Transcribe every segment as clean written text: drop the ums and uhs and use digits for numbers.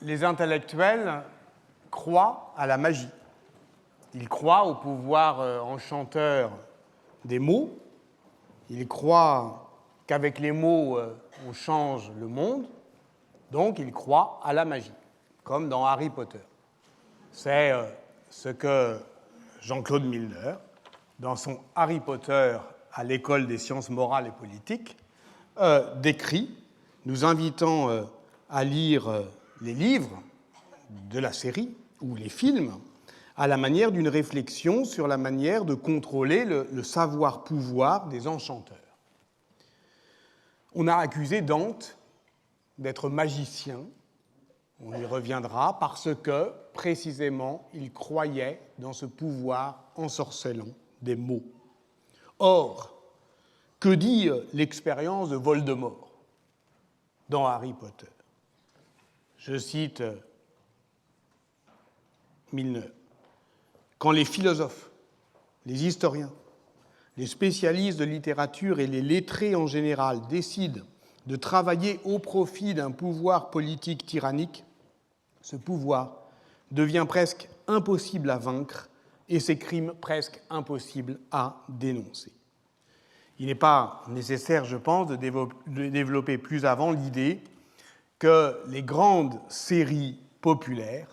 les intellectuels croient à la magie. Ils croient au pouvoir enchanteur des mots. Ils croient qu'avec les mots, on change le monde. Donc, ils croient à la magie, comme dans Harry Potter. C'est ce que Jean-Claude Milner, dans son Harry Potter à l'école des sciences morales et politiques, décrit, nous invitant à lire les livres de la série ou les films à la manière d'une réflexion sur la manière de contrôler le savoir-pouvoir des enchanteurs. On a accusé Dante d'être magicien, on y reviendra, parce que, précisément, il croyait dans ce pouvoir ensorcelant des mots. Or, que dit l'expérience de Voldemort dans Harry Potter? Je cite Milner. Quand les philosophes, les historiens, les spécialistes de littérature et les lettrés en général décident de travailler au profit d'un pouvoir politique tyrannique, ce pouvoir devient presque impossible à vaincre et ses crimes presque impossibles à dénoncer. Il n'est pas nécessaire, je pense, de développer plus avant l'idée que les grandes séries populaires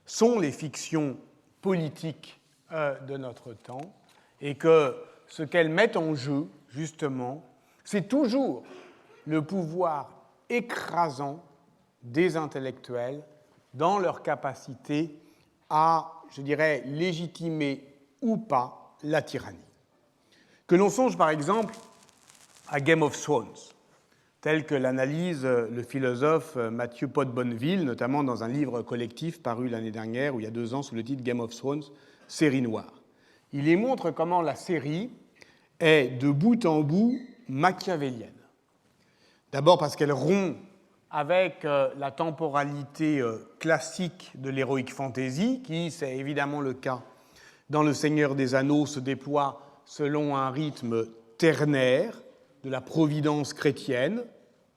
sont les fictions politiques de notre temps et que ce qu'elles mettent en jeu, justement, c'est toujours le pouvoir écrasant des intellectuels dans leur capacité à, je dirais, légitimer ou pas la tyrannie. Que l'on songe par exemple à Game of Thrones, tel que l'analyse le philosophe Mathieu Pot-Bonneville, notamment dans un livre collectif paru l'année dernière, ou il y a 2 ans, sous le titre Game of Thrones, série noire. Il y montre comment la série est de bout en bout machiavélienne. D'abord parce qu'elle rompt avec la temporalité classique de l'heroic fantasy, qui, c'est évidemment le cas dans Le Seigneur des Anneaux, se déploie selon un rythme ternaire de la providence chrétienne.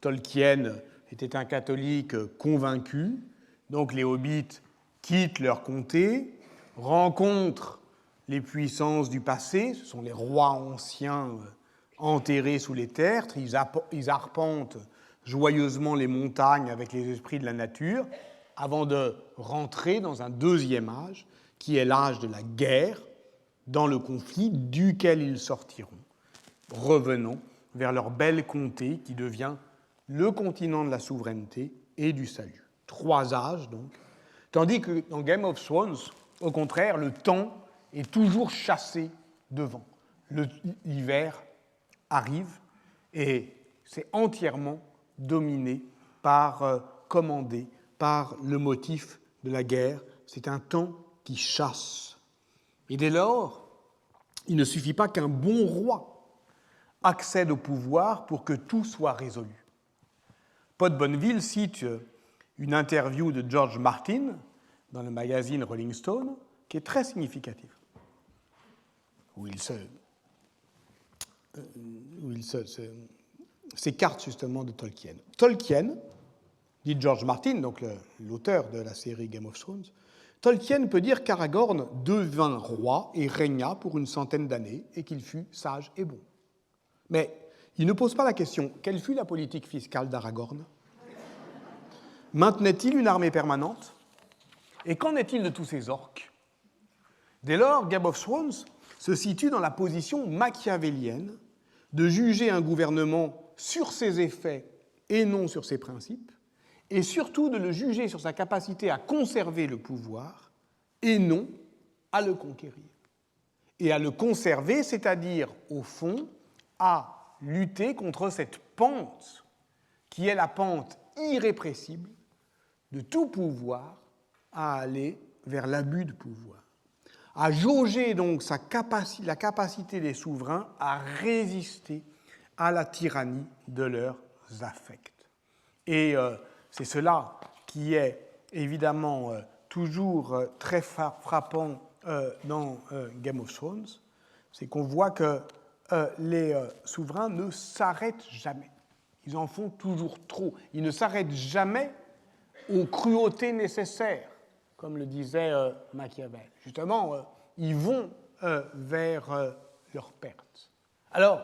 Tolkien était un catholique convaincu, donc les hobbits quittent leur comté, rencontrent les puissances du passé, ce sont les rois anciens enterrés sous les tertres, ils arpentent joyeusement les montagnes avec les esprits de la nature, avant de rentrer dans un deuxième âge, qui est l'âge de la guerre, dans le conflit duquel ils sortiront, revenant vers leur belle comté qui devient le continent de la souveraineté et du salut. 3 âges, donc. Tandis que dans Game of Thrones, au contraire, le temps est toujours chassé devant. L'hiver arrive et c'est entièrement dominé par, commandé par le motif de la guerre. C'est un temps qui chasse. Et dès lors, il ne suffit pas qu'un bon roi accède au pouvoir pour que tout soit résolu. Pot-Bonneville cite une interview de George Martin dans le magazine Rolling Stone qui est très significative, où il s'écarte justement de Tolkien. Tolkien, dit George Martin, donc l'auteur de la série Game of Thrones, Tolkien peut dire qu'Aragorn devint roi et régna pour une centaine d'années et qu'il fut sage et bon. Mais il ne pose pas la question, quelle fut la politique fiscale d'Aragorn? Maintenait-il une armée permanente? Et qu'en est-il de tous ces orques? Dès lors, Game of Thrones se situe dans la position machiavélienne de juger un gouvernement sur ses effets et non sur ses principes, et surtout de le juger sur sa capacité à conserver le pouvoir et non à le conquérir. Et à le conserver, c'est-à-dire, au fond, à lutter contre cette pente qui est la pente irrépressible de tout pouvoir à aller vers l'abus de pouvoir, à jauger donc la capacité des souverains à résister à la tyrannie de leurs affects. Et c'est cela qui est évidemment toujours très frappant dans Game of Thrones, c'est qu'on voit que les souverains ne s'arrêtent jamais. Ils en font toujours trop. Ils ne s'arrêtent jamais aux cruautés nécessaires, comme le disait Machiavel. Justement, ils vont vers leur perte. Alors,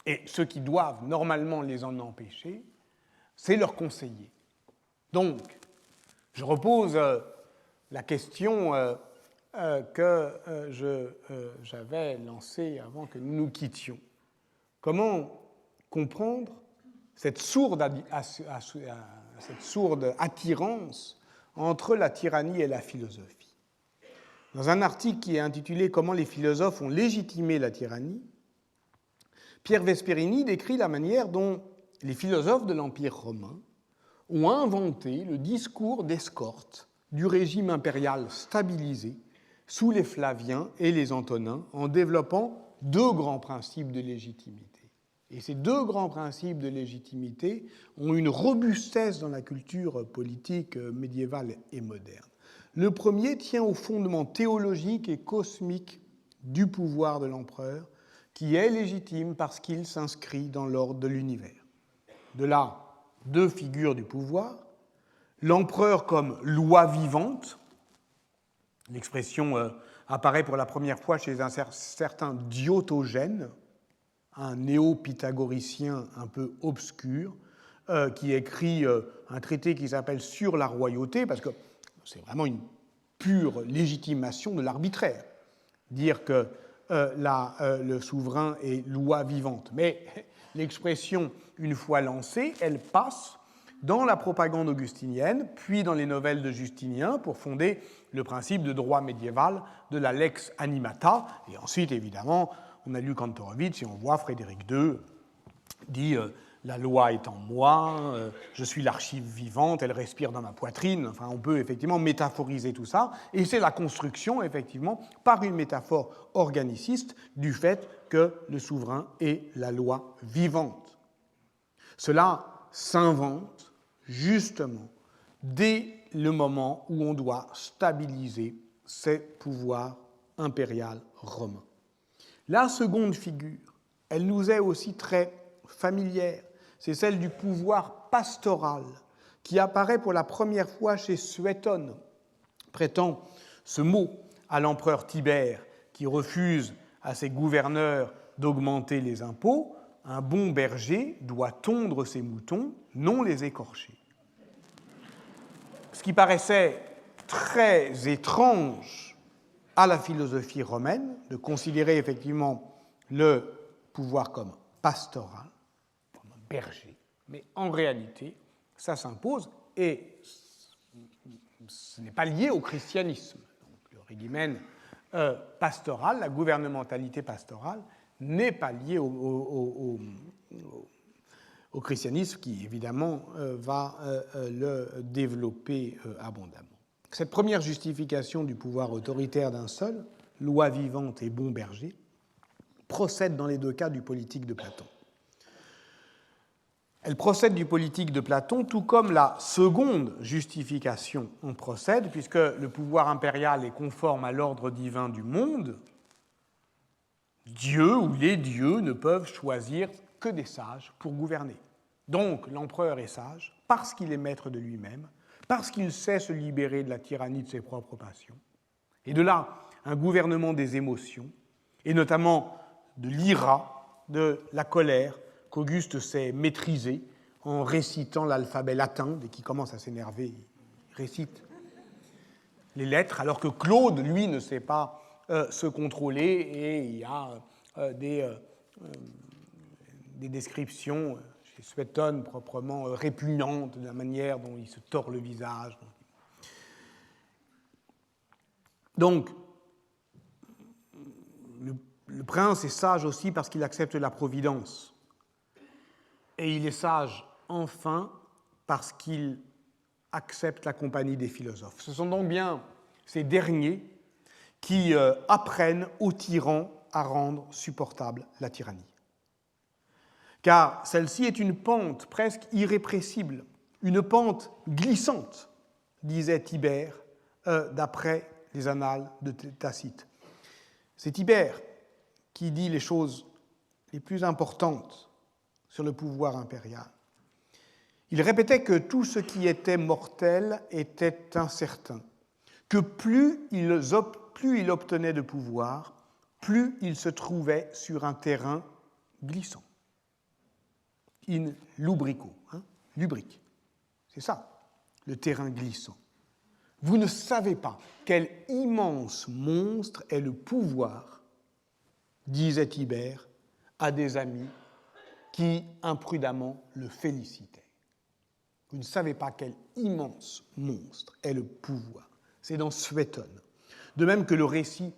et ceux qui doivent normalement les en empêcher, c'est leurs conseillers. Donc, je repose la question que j'avais lancée avant que nous nous quittions. Comment comprendre cette sourde attirance entre la tyrannie et la philosophie? Dans un article qui est intitulé « Comment les philosophes ont légitimé la tyrannie », Pierre Vesperini décrit la manière dont les philosophes de l'Empire romain ont inventé le discours d'escorte du régime impérial stabilisé sous les Flaviens et les Antonins en développant deux grands principes de légitimité. Et ces deux grands principes de légitimité ont une robustesse dans la culture politique médiévale et moderne. Le premier tient au fondement théologique et cosmique du pouvoir de l'empereur, qui est légitime parce qu'il s'inscrit dans l'ordre de l'univers. De là, deux figures du pouvoir, l'empereur comme loi vivante, l'expression apparaît pour la première fois chez un certain Diotogène, un néo-pythagoricien un peu obscur, qui écrit un traité qui s'appelle « Sur la royauté », parce que c'est vraiment une pure légitimation de l'arbitraire, dire que le souverain est loi vivante. Mais l'expression, une fois lancée, elle passe dans la propagande augustinienne, puis dans les nouvelles de Justinien, pour fonder le principe de droit médiéval de la lex animata. Et ensuite, évidemment, on a lu Kantorowicz et on voit Frédéric II dit la loi est en moi, je suis l'archive vivante, elle respire dans ma poitrine. Enfin, on peut effectivement métaphoriser tout ça. Et c'est la construction, effectivement, par une métaphore organiciste, du fait que le souverain est la loi vivante. Cela s'invente justement dès le moment où on doit stabiliser ces pouvoirs impériaux romains. La seconde figure, elle nous est aussi très familière, c'est celle du pouvoir pastoral qui apparaît pour la première fois chez Suétone, prêtant ce mot à l'empereur Tibère qui refuse à ses gouverneurs d'augmenter les impôts. Un bon berger doit tondre ses moutons, non les écorcher. Ce qui paraissait très étrange à la philosophie romaine, de considérer effectivement le pouvoir comme pastoral, comme un berger, mais en réalité, ça s'impose et ce n'est pas lié au christianisme. Donc, le régimen pastoral, la gouvernementalité pastorale, n'est pas liée au christianisme qui, évidemment, va le développer abondamment. Cette première justification du pouvoir autoritaire d'un seul, loi vivante et bon berger, procède dans les deux cas du politique de Platon. Elle procède du politique de Platon, tout comme la seconde justification en procède, puisque le pouvoir impérial est conforme à l'ordre divin du monde. Dieu ou les dieux ne peuvent choisir que des sages pour gouverner. Donc l'empereur est sage parce qu'il est maître de lui-même, parce qu'il sait se libérer de la tyrannie de ses propres passions. Et de là, un gouvernement des émotions, et notamment de l'ira, de la colère, qu'Auguste sait maîtriser en récitant l'alphabet latin. Dès qu'il commence à s'énerver, il récite les lettres, alors que Claude, lui, ne sait pas se contrôler, et il y a des descriptions chez Suétone proprement répugnantes de la manière dont il se tord le visage. Donc, le prince est sage aussi parce qu'il accepte la providence. Et il est sage, enfin, parce qu'il accepte la compagnie des philosophes. Ce sont donc bien ces derniers qui apprennent aux tyrans à rendre supportable la tyrannie. Car celle-ci est une pente presque irrépressible, une pente glissante, disait Tibère, d'après les annales de Tacite. C'est Tibère qui dit les choses les plus importantes sur le pouvoir impérial. Il répétait que tout ce qui était mortel était incertain, que plus il obtenait de pouvoir, plus il se trouvait sur un terrain glissant. In lubrico, lubrique. C'est ça, le terrain glissant. Vous ne savez pas quel immense monstre est le pouvoir, disait Tibère à des amis qui imprudemment le félicitaient. Vous ne savez pas quel immense monstre est le pouvoir. C'est dans Suétone. De même que le récit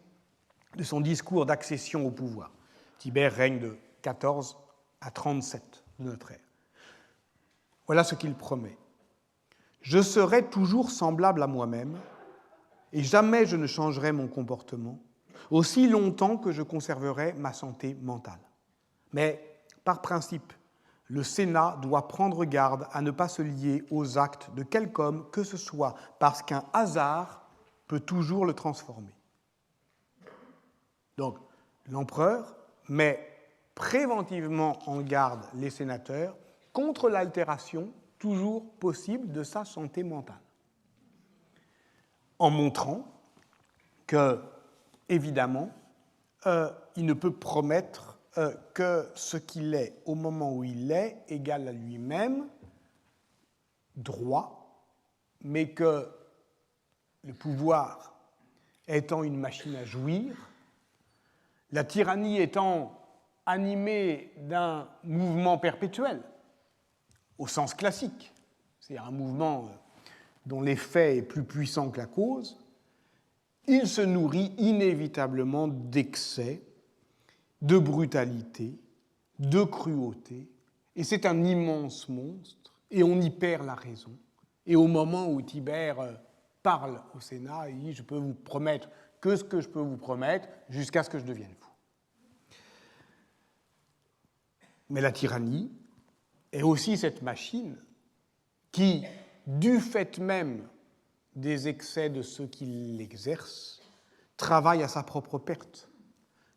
de son discours d'accession au pouvoir. Tibère règne de 14 à 37 de notre ère. Voilà ce qu'il promet. Je serai toujours semblable à moi-même et jamais je ne changerai mon comportement, aussi longtemps que je conserverai ma santé mentale. Mais, par principe, le Sénat doit prendre garde à ne pas se lier aux actes de quelque homme que ce soit, parce qu'un hasard peut toujours le transformer. Donc, l'empereur met préventivement en garde les sénateurs contre l'altération toujours possible de sa santé mentale, en montrant que, évidemment, il ne peut promettre que ce qu'il est au moment où il est égal à lui-même, droit, mais que le pouvoir étant une machine à jouir, la tyrannie étant animée d'un mouvement perpétuel, au sens classique, c'est-à-dire un mouvement dont l'effet est plus puissant que la cause, il se nourrit inévitablement d'excès, de brutalité, de cruauté, et c'est un immense monstre, et on y perd la raison. Et au moment où Tibère parle au Sénat, il dit « Je peux vous promettre que ce que je peux vous promettre jusqu'à ce que je devienne fou ». Mais la tyrannie est aussi cette machine qui, du fait même des excès de ceux qui l'exercent, travaille à sa propre perte.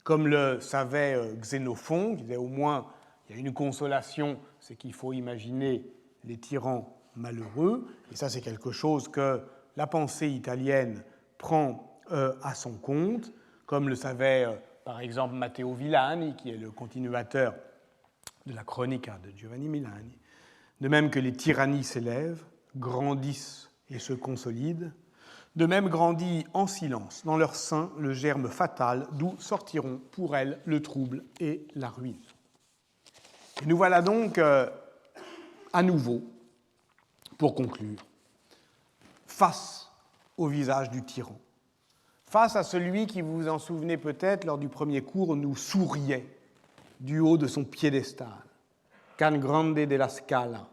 Comme le savait Xénophon, qui disait au moins il y a une consolation, c'est qu'il faut imaginer les tyrans malheureux, et ça c'est quelque chose que la pensée italienne prend à son compte, comme le savait par exemple Matteo Villani, qui est le continuateur de la chronique de Giovanni Milani, de même que les tyrannies s'élèvent, grandissent et se consolident, de même grandit en silence dans leur sein le germe fatal d'où sortiront pour elles le trouble et la ruine. Et nous voilà donc à nouveau, pour conclure, face au visage du tyran, face à celui qui, vous vous en souvenez peut-être, lors du premier cours, nous souriait du haut de son piédestal, Can Grande della Scala,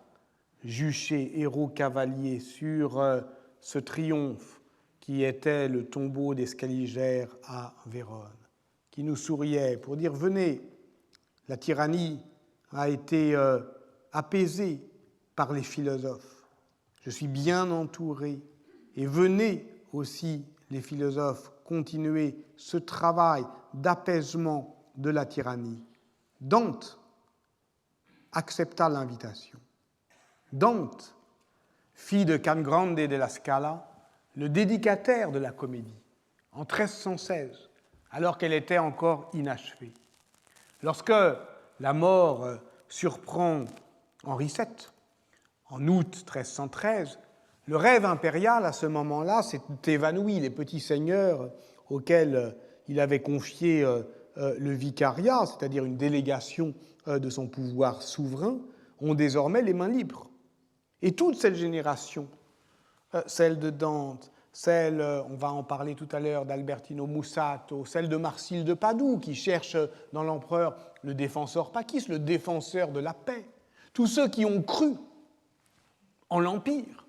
juché, héros cavalier sur ce triomphe qui était le tombeau des Scaligères à Vérone, qui nous souriait pour dire « Venez, la tyrannie a été apaisée par les philosophes, je suis bien entouré, et venez aussi, les philosophes, continuer ce travail d'apaisement de la tyrannie. » Dante accepta l'invitation. Dante fit de Can Grande della Scala le dédicataire de la comédie, en 1316, alors qu'elle était encore inachevée. Lorsque la mort surprend Henri VII, en août 1313, le rêve impérial, à ce moment-là, s'est évanoui. Les petits seigneurs auxquels il avait confié le vicariat, c'est-à-dire une délégation de son pouvoir souverain, ont désormais les mains libres. Et toute cette génération, celle de Dante, celle, on va en parler tout à l'heure, d'Albertino Mussato, celle de Marsile de Padoue, qui cherche dans l'empereur le défenseur Pacis, le défenseur de la paix. Tous ceux qui ont cru en l'Empire,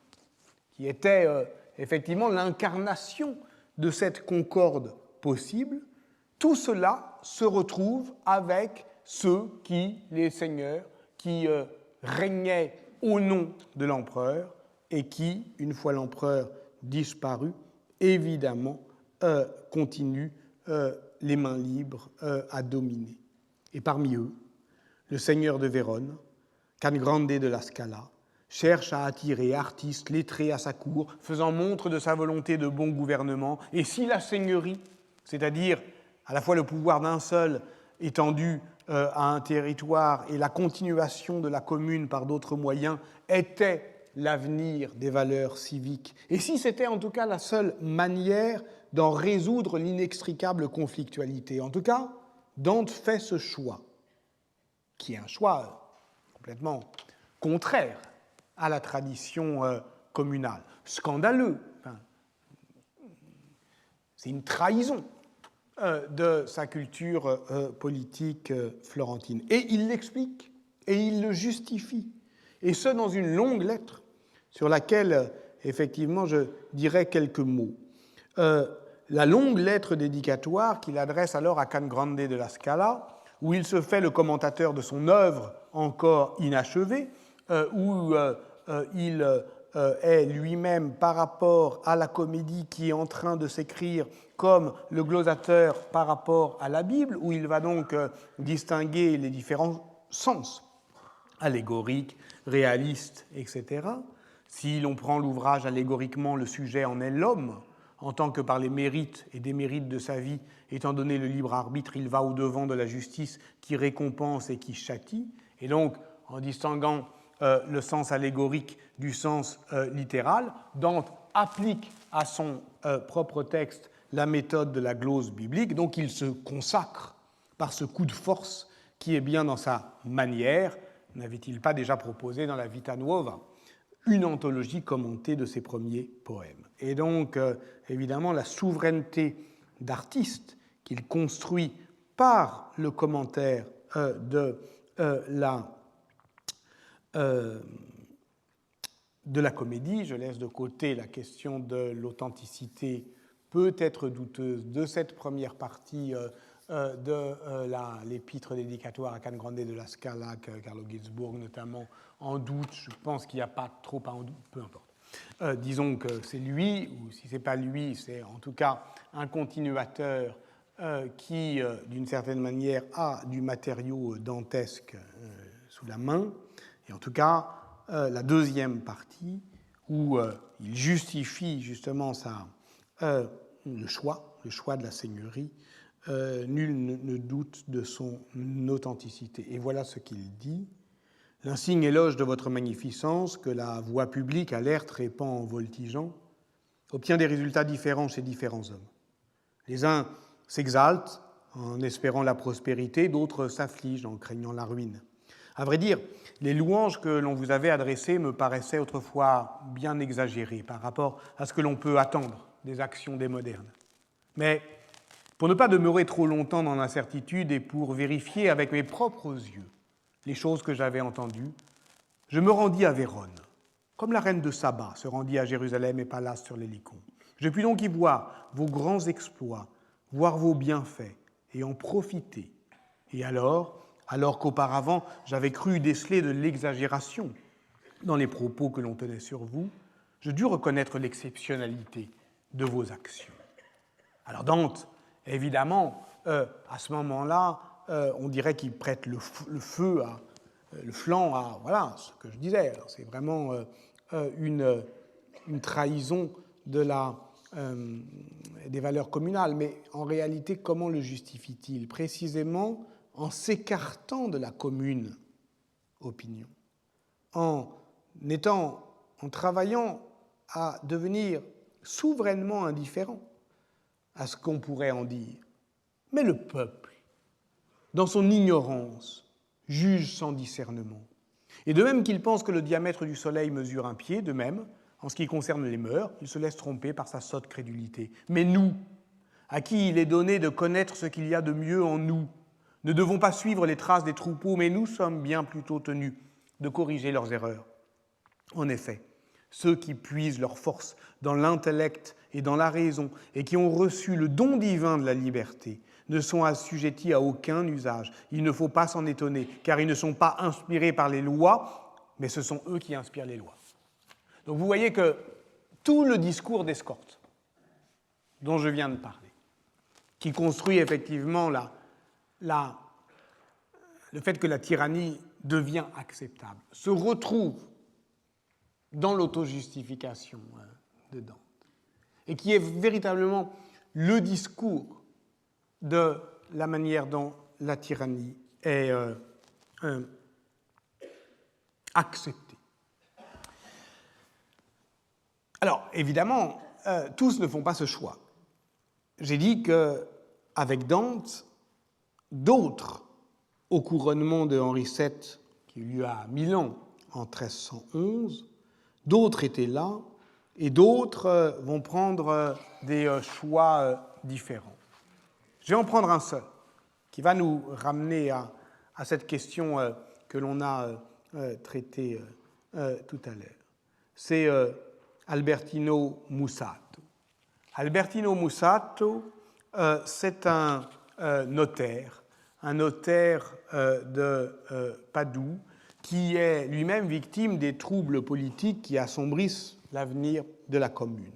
qui était effectivement l'incarnation de cette concorde possible, tout cela se retrouve avec ceux qui, les seigneurs, qui régnaient au nom de l'empereur et qui, une fois l'empereur disparu, évidemment, continuent les mains libres à dominer. Et parmi eux, le seigneur de Vérone, Can Grande della Scala, cherche à attirer artistes lettrés à sa cour, faisant montre de sa volonté de bon gouvernement. Et si la seigneurie, c'est-à-dire à la fois le pouvoir d'un seul étendu à un territoire et la continuation de la commune par d'autres moyens, était l'avenir des valeurs civiques, et si c'était en tout cas la seule manière d'en résoudre l'inextricable conflictualité. En tout cas, Dante fait ce choix, qui est un choix complètement contraire à la tradition communale. Scandaleux. Enfin, c'est une trahison de sa culture politique florentine. Et il l'explique, et il le justifie, et ce dans une longue lettre sur laquelle, effectivement, je dirais quelques mots. La longue lettre dédicatoire qu'il adresse alors à Can Grande de la Scala, où il se fait le commentateur de son œuvre encore inachevée, où il est lui-même par rapport à la comédie qui est en train de s'écrire comme le glosateur par rapport à la Bible, où il va donc distinguer les différents sens, allégoriques, réalistes, etc. Si l'on prend l'ouvrage allégoriquement, le sujet en est l'homme, en tant que par les mérites et démérites de sa vie, étant donné le libre arbitre, il va au-devant de la justice qui récompense et qui châtie. Et donc, en distinguant le sens allégorique du sens littéral, Dante applique à son propre texte la méthode de la glose biblique, donc il se consacre par ce coup de force qui est bien dans sa manière. N'avait-il pas déjà proposé dans la Vita Nuova une anthologie commentée de ses premiers poèmes? Et donc, évidemment, la souveraineté d'artiste qu'il construit par le commentaire de la comédie, je laisse de côté la question de l'authenticité peut-être douteuse de cette première partie de l'épître dédicatoire à Can Grande de la Scala, que Carlo Ginzburg notamment en doute. Je pense qu'il n'y a pas trop à en doute, peu importe. Disons que c'est lui, ou si ce n'est pas lui, c'est en tout cas un continuateur qui, d'une certaine manière, a du matériau dantesque sous la main. Et en tout cas, la deuxième partie, où il justifie justement le choix de la seigneurie, nul ne doute de son authenticité. Et voilà ce qu'il dit. L'insigne éloge de votre magnificence, que la voix publique alerte répand en voltigeant, obtient des résultats différents chez différents hommes. Les uns s'exaltent en espérant la prospérité, d'autres s'affligent en craignant la ruine. À vrai dire, les louanges que l'on vous avait adressées me paraissaient autrefois bien exagérées par rapport à ce que l'on peut attendre des actions des modernes. Mais pour ne pas demeurer trop longtemps dans l'incertitude et pour vérifier avec mes propres yeux les choses que j'avais entendues, je me rendis à Vérone, comme la reine de Saba se rendit à Jérusalem et Pallas sur l'Hélicon. Je puis donc y voir vos grands exploits, voir vos bienfaits et en profiter. Et alors qu'auparavant j'avais cru déceler de l'exagération dans les propos que l'on tenait sur vous, je dus reconnaître l'exceptionnalité de vos actions. Alors Dante, évidemment, à ce moment-là, on dirait qu'il prête le flanc à voilà, ce que je disais. Alors, c'est vraiment une trahison des valeurs communales. Mais en réalité, comment le justifie-t-il? Précisément en s'écartant de la commune opinion, en travaillant à devenir souverainement indifférent à ce qu'on pourrait en dire. Mais le peuple, dans son ignorance, juge sans discernement. Et de même qu'il pense que le diamètre du soleil mesure un pied, de même, en ce qui concerne les mœurs, il se laisse tromper par sa sotte crédulité. Mais nous, à qui il est donné de connaître ce qu'il y a de mieux en nous, ne devons pas suivre les traces des troupeaux, mais nous sommes bien plutôt tenus de corriger leurs erreurs. En effet, ceux qui puisent leur force dans l'intellect et dans la raison et qui ont reçu le don divin de la liberté ne sont assujettis à aucun usage. Il ne faut pas s'en étonner, car ils ne sont pas inspirés par les lois, mais ce sont eux qui inspirent les lois. Donc vous voyez que tout le discours d'escorte dont je viens de parler, qui construit effectivement le fait que la tyrannie devient acceptable, se retrouve dans l'auto-justification de Dante, et qui est véritablement le discours de la manière dont la tyrannie est acceptée. Alors, évidemment, tous ne font pas ce choix. J'ai dit qu'avec Dante, d'autres, au couronnement de Henri VII, qui eut lieu à Milan en 1311, d'autres étaient là, et d'autres vont prendre des choix différents. Je vais en prendre un seul, qui va nous ramener à cette question que l'on a traitée tout à l'heure. C'est Albertino Mussato. Albertino Mussato, c'est un notaire de Padoue, qui est lui-même victime des troubles politiques qui assombrissent l'avenir de la commune.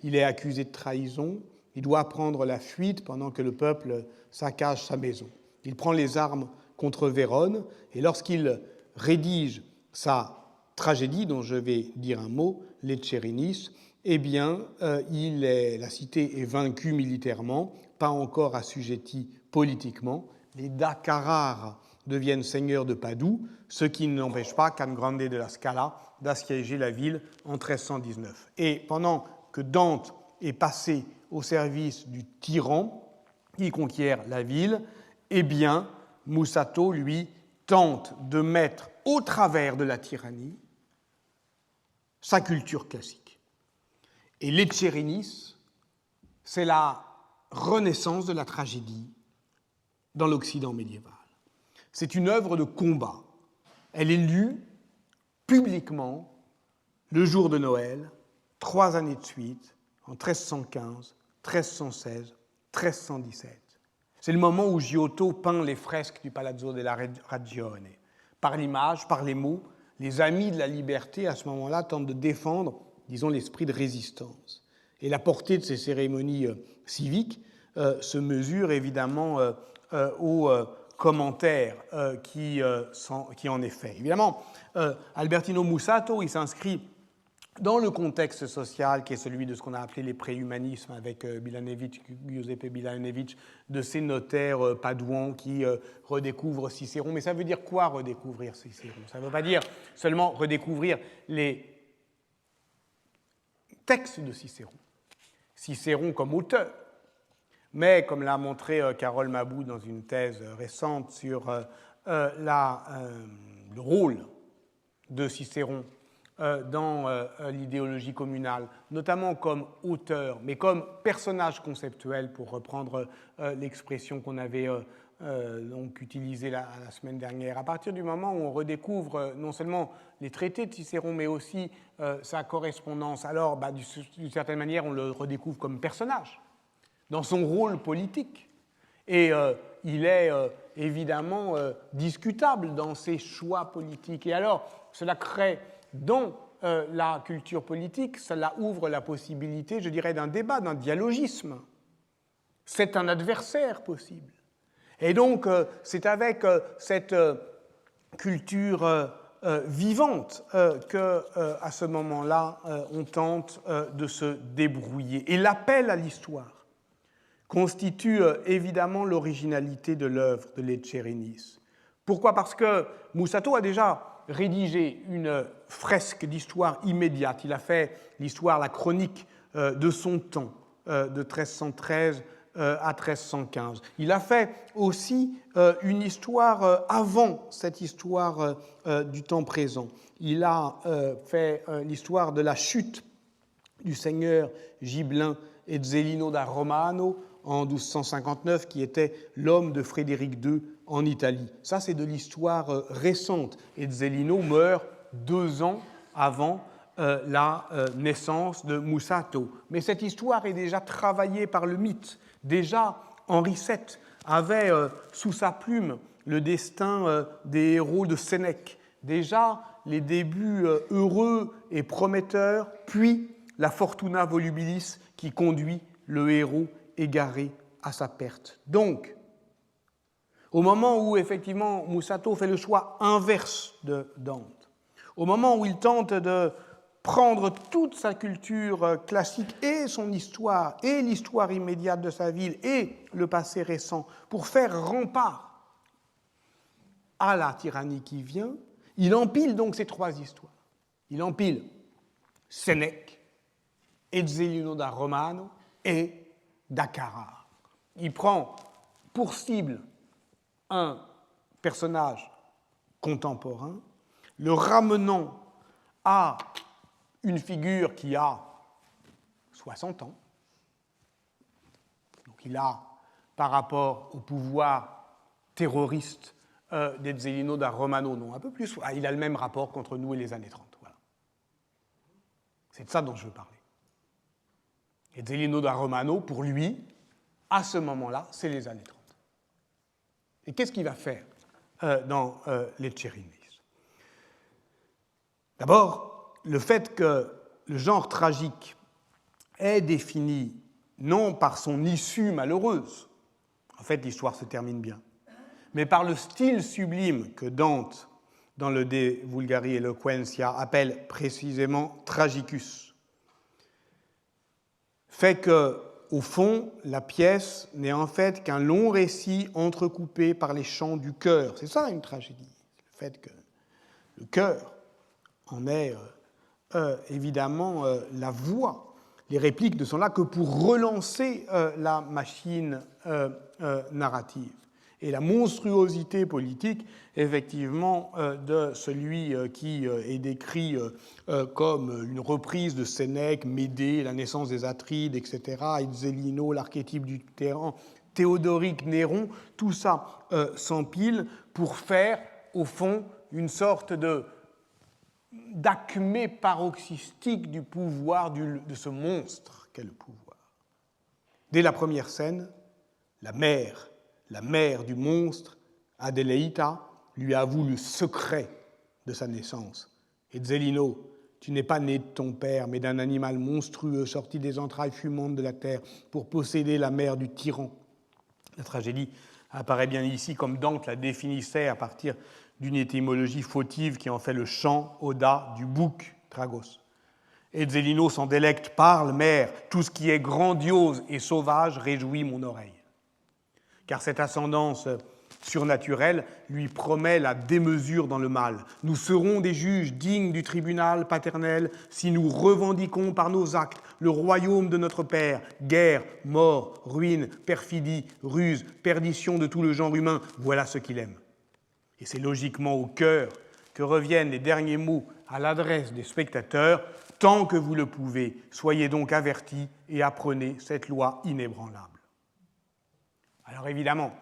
Il est accusé de trahison, il doit prendre la fuite pendant que le peuple saccage sa maison. Il prend les armes contre Vérone, et lorsqu'il rédige sa tragédie, dont je vais dire un mot, Lecerinis, eh bien, la cité est vaincue militairement, pas encore assujettie politiquement. Les Dakarars deviennent seigneurs de Padoue, ce qui n'empêche pas Can Grande de la Scala d'assiéger la ville en 1319. Et pendant que Dante est passé au service du tyran qui conquiert la ville, eh bien, Mussato, lui, tente de mettre au travers de la tyrannie sa culture classique. Et Lecerinis, c'est la renaissance de la tragédie dans l'Occident médiéval. C'est une œuvre de combat. Elle est lue publiquement le jour de Noël, 3 années de suite, en 1315, 1316, 1317. C'est le moment où Giotto peint les fresques du Palazzo della Ragione. Par l'image, par les mots, les amis de la liberté, à ce moment-là, tentent de défendre, disons, l'esprit de résistance. Et la portée de ces cérémonies civiques se mesure évidemment aux commentaires qui en est fait. Évidemment, Albertino Mussato, il s'inscrit dans le contexte social qui est celui de ce qu'on a appelé les préhumanismes avec Giuseppe Milanevitch, de ces notaires padouans qui redécouvrent Cicéron. Mais ça veut dire quoi, redécouvrir Cicéron? Ça ne veut pas dire seulement redécouvrir les textes de Cicéron. Cicéron comme auteur, mais comme l'a montré Carole Mabou dans une thèse récente sur le rôle de Cicéron dans l'idéologie communale, notamment comme auteur, mais comme personnage conceptuel, pour reprendre l'expression qu'on avait donc utilisée la semaine dernière. À partir du moment où on redécouvre non seulement les traités de Cicéron, mais aussi sa correspondance, alors d'une certaine manière, on le redécouvre comme personnage, dans son rôle politique. Et il est évidemment discutable dans ses choix politiques. Et alors, cela crée dans la culture politique, cela ouvre la possibilité, je dirais, d'un débat, d'un dialogisme. C'est un adversaire possible. Et donc, c'est avec cette culture vivante qu'à ce moment-là, on tente de se débrouiller. Et l'appel à l'histoire constitue évidemment l'originalité de l'œuvre de Lecerinis. Pourquoi? Parce que Mussato a déjà rédigé une fresque d'histoire immédiate. Il a fait l'histoire, la chronique de son temps, de 1313 à 1315. Il a fait aussi une histoire avant cette histoire du temps présent. Il a fait l'histoire de la chute du seigneur Gibelin Ezzelino da Romano en 1259, qui était l'homme de Frédéric II en Italie. Ça, c'est de l'histoire récente. Ezzelino meurt 2 ans avant la naissance de Mussato. Mais cette histoire est déjà travaillée par le mythe. Déjà, Henri VII avait sous sa plume le destin des héros de Sénèque. Déjà, les débuts heureux et prometteurs, puis la fortuna volubilis qui conduit le héros égaré à sa perte. Donc, au moment où, effectivement, Mussato fait le choix inverse de Dante, au moment où il tente de prendre toute sa culture classique et son histoire, et l'histoire immédiate de sa ville, et le passé récent, pour faire rempart à la tyrannie qui vient. Il empile donc ces trois histoires. Il empile Sénèque, Ezzelino da Romano et da Carrara. Il prend pour cible un personnage contemporain, le ramenant à une figure qui a 60 ans. Donc il a, par rapport au pouvoir terroriste d'Ezzelino da Romano, non un peu plus, il a le même rapport qu'entre nous et les années 30. Voilà. C'est de ça dont je veux parler. Ezzelino da Romano, pour lui, à ce moment-là, c'est les années 30. Et qu'est-ce qu'il va faire dans les Cerinis? D'abord, le fait que le genre tragique est défini non par son issue malheureuse, en fait l'histoire se termine bien, mais par le style sublime que Dante, dans le De Vulgari Eloquentia, appelle précisément tragicus, fait que, au fond, la pièce n'est en fait qu'un long récit entrecoupé par les chants du cœur. C'est ça une tragédie, le fait que le cœur en est évidemment la voix. Les répliques ne sont là que pour relancer la machine narrative. Et la monstruosité politique, effectivement, de celui qui est décrit comme une reprise de Sénèque, Médée, la naissance des Atrides, etc., Ezzelino, l'archétype du tyran, Théodoric, Néron, tout ça s'empile pour faire, au fond, une sorte d'acmé paroxystique du pouvoir de ce monstre qu'est le pouvoir. Dès la première scène, la mère du monstre, Adélaïta, lui avoue le secret de sa naissance. Ezzelino, tu n'es pas né de ton père, mais d'un animal monstrueux sorti des entrailles fumantes de la terre pour posséder la mère du tyran. La tragédie apparaît bien ici comme Dante la définissait à partir d'une étymologie fautive qui en fait le chant, oda, du bouc, tragos. Ezzelino s'en délecte, parle, mère, tout ce qui est grandiose et sauvage réjouit mon oreille. Car cette ascendance surnaturelle lui promet la démesure dans le mal. Nous serons des juges dignes du tribunal paternel si nous revendiquons par nos actes le royaume de notre Père, guerre, mort, ruine, perfidie, ruse, perdition de tout le genre humain, voilà ce qu'il aime. Et c'est logiquement au cœur que reviennent les derniers mots à l'adresse des spectateurs. Tant que vous le pouvez, soyez donc avertis et apprenez cette loi inébranlable. Alors évidemment,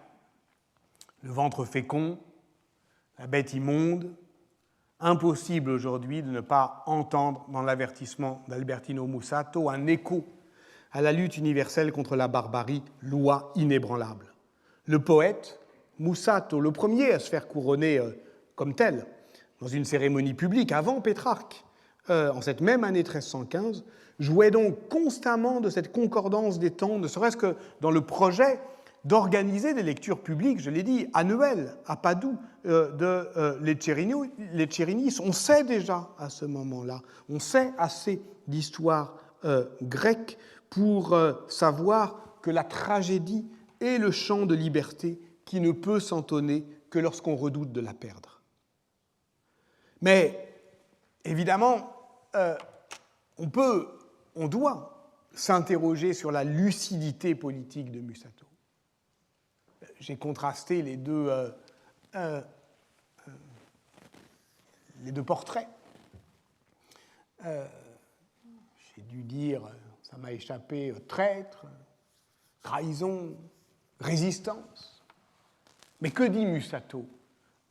le ventre fécond, la bête immonde, impossible aujourd'hui de ne pas entendre dans l'avertissement d'Albertino Mussato un écho à la lutte universelle contre la barbarie, loi inébranlable. Le poète, Mussato, le premier à se faire couronner comme tel, dans une cérémonie publique avant Pétrarque, en cette même année 1315, jouait donc constamment de cette concordance des temps, ne serait-ce que dans le projet d'organiser des lectures publiques, je l'ai dit, annuelles, à Padoue, de Lecerinis. On sait déjà à ce moment-là, on sait assez d'histoire grecque pour savoir que la tragédie est le chant de liberté qui ne peut s'entonner que lorsqu'on redoute de la perdre. Mais, évidemment, on doit s'interroger sur la lucidité politique de Mussato. J'ai contrasté les deux portraits. J'ai dû dire, ça m'a échappé, traître, trahison, résistance. Mais que dit Mussato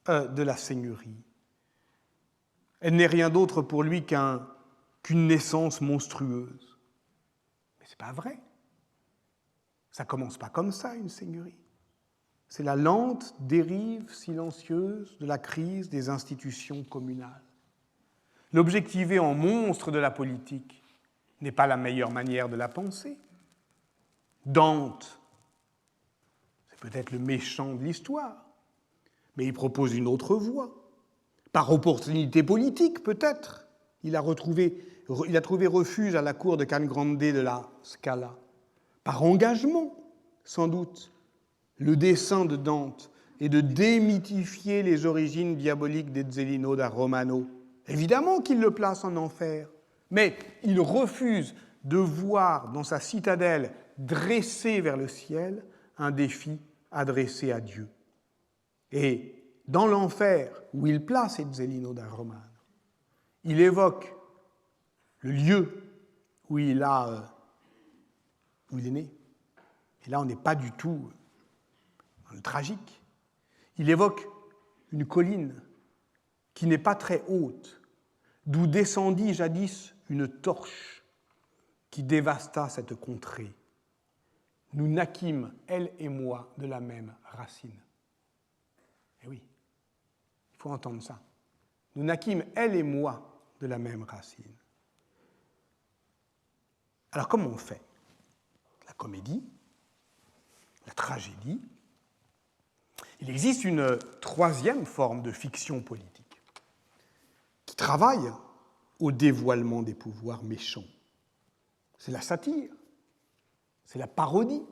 de la seigneurie? Elle n'est rien d'autre pour lui qu'une naissance monstrueuse. Mais ce n'est pas vrai. Ça ne commence pas comme ça, une seigneurie. C'est la lente dérive silencieuse de la crise des institutions communales. L'objectiver en monstre de la politique n'est pas la meilleure manière de la penser. Dante, c'est peut-être le méchant de l'histoire, mais il propose une autre voie. Par opportunité politique, peut-être, il a Il a trouvé refuge à la cour de Can Grande de la Scala. Par engagement, sans doute, le dessein de Dante est de démythifier les origines diaboliques des Zellino da Romano. Évidemment qu'il le place en enfer, mais il refuse de voir dans sa citadelle dressée vers le ciel un défi adressé à Dieu. Et dans l'enfer où il place Zellino da Romano, il évoque le lieu où il est né. Et là, on n'est pas du tout dans le tragique. Il évoque une colline qui n'est pas très haute, d'où descendit jadis une torche qui dévasta cette contrée. Nous naquîmes, elle et moi, de la même racine. Eh oui, il faut entendre ça. Nous naquîmes, elle et moi, de la même racine. Alors, comment on fait? La comédie, la tragédie. Il existe une troisième forme de fiction politique qui travaille au dévoilement des pouvoirs méchants. C'est la satire, c'est la parodie,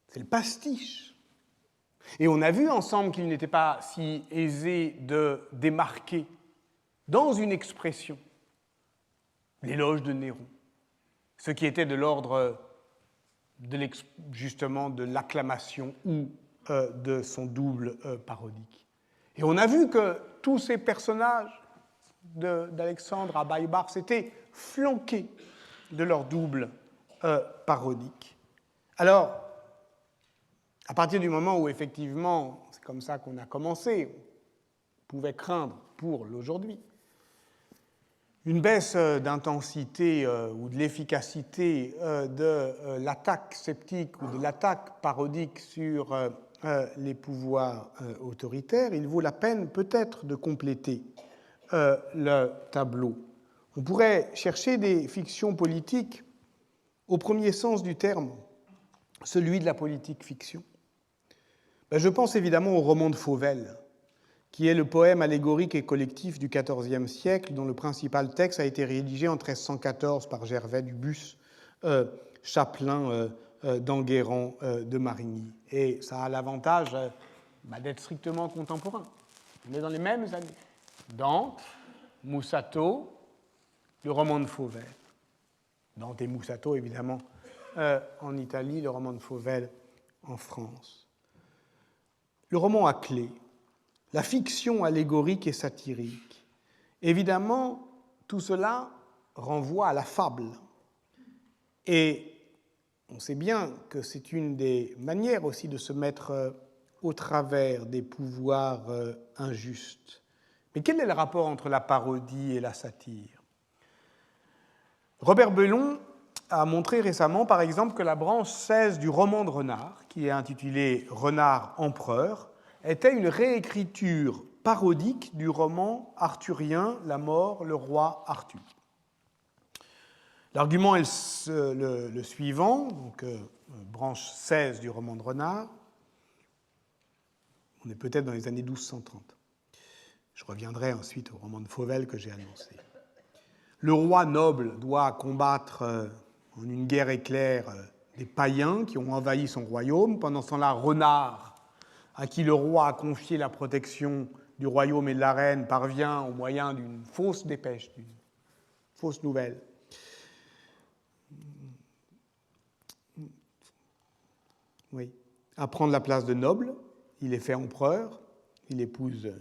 c'est le pastiche. Et on a vu ensemble qu'il n'était pas si aisé de démarquer dans une expression l'éloge de Néron, ce qui était de l'ordre justement de l'acclamation ou de son double parodique. Et on a vu que tous ces personnages d'Alexandre à Baïbar s'étaient flanqués de leur double parodique. Alors, à partir du moment où effectivement, c'est comme ça qu'on a commencé, on pouvait craindre pour l'aujourd'hui une baisse d'intensité ou de l'efficacité de l'attaque sceptique ou de l'attaque parodique sur les pouvoirs autoritaires, il vaut la peine peut-être de compléter le tableau. On pourrait chercher des fictions politiques au premier sens du terme, celui de la politique fiction. Je pense évidemment au roman de Fauvel, qui est le poème allégorique et collectif du XIVe siècle, dont le principal texte a été rédigé en 1314 par Gervais du Bus, chapelain d'Enguerrand de Marigny. Et ça a l'avantage d'être strictement contemporain. On est dans les mêmes années. Dante, Mussato, le roman de Fauvel. Dante et Mussato, évidemment, en Italie, le roman de Fauvel en France. Le roman à clé, la fiction allégorique et satirique. Évidemment, tout cela renvoie à la fable. Et on sait bien que c'est une des manières aussi de se mettre au travers des pouvoirs injustes. Mais quel est le rapport entre la parodie et la satire? Robert Belon a montré récemment, par exemple, que la branche 16 du roman de Renard, qui est intitulée « Renard empereur », était une réécriture parodique du roman arthurien « La mort, le roi Arthur ». L'argument est le suivant, donc branche 16 du roman de Renard. On est peut-être dans les années 1230. Je reviendrai ensuite au roman de Fauvel que j'ai annoncé. Le roi noble doit combattre en une guerre éclair des païens qui ont envahi son royaume. Pendant ce temps-là, Renard, à qui le roi a confié la protection du royaume et de la reine, parvient au moyen d'une fausse dépêche, d'une fausse nouvelle, à prendre la place de noble. Il est fait empereur, il épouse